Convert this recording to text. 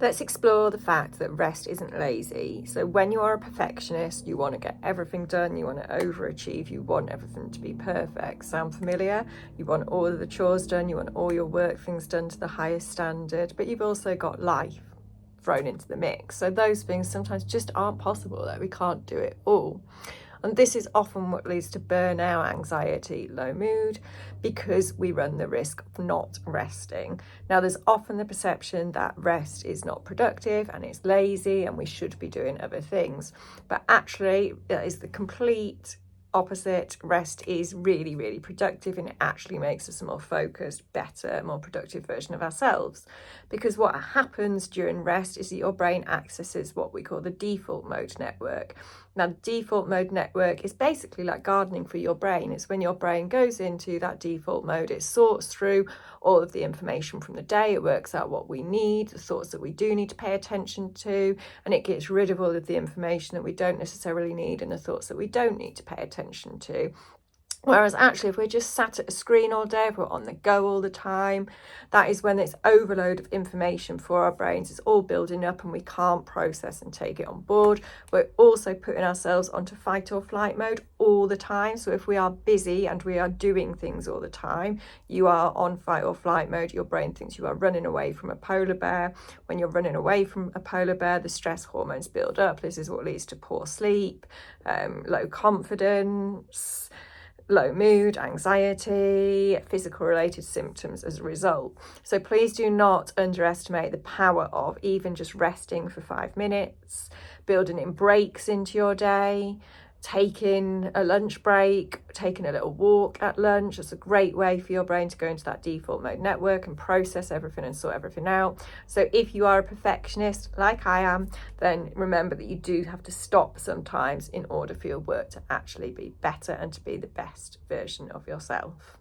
Let's explore the fact that rest isn't lazy. So when you are a perfectionist, you want to get everything done, you want to overachieve, you want everything to be perfect. Sound familiar? You want all of the chores done, you want all your work things done to the highest standard, but you've also got life thrown into the mix. So those things sometimes just aren't possible, that we can't do it all. And this is often what leads to burnout, anxiety, low mood, because we run the risk of not resting. Now, there's often the perception that rest is not productive and it's lazy and we should be doing other things. But actually, that is the complete opposite. Rest is really, really productive, and it actually makes us a more focused, better, more productive version of ourselves. Because what happens during rest is that your brain accesses what we call the default mode network. Now, the default mode network is basically like gardening for your brain. It's when your brain goes into that default mode, it sorts through all of the information from the day, it works out what we need, the thoughts that we do need to pay attention to, and it gets rid of all of the information that we don't necessarily need and the thoughts that we don't need to pay attention to. Whereas actually, if we're just sat at a screen all day, if we're on the go all the time, that is when it's overload of information for our brains. It's all building up and we can't process and take it on board. We're also putting ourselves onto fight or flight mode all the time. So if we are busy and we are doing things all the time, you are on fight or flight mode. Your brain thinks you are running away from a polar bear. When you're running away from a polar bear, the stress hormones build up. This is what leads to poor sleep, low confidence, low mood, anxiety, physical related symptoms as a result. So please do not underestimate the power of even just resting for 5 minutes, building in breaks into your day, taking a lunch break, taking a little walk at lunch. It's a great way for your brain to go into that default mode network and process everything and sort everything out. So if you are a perfectionist like I am, then remember that you do have to stop sometimes in order for your work to actually be better and to be the best version of yourself.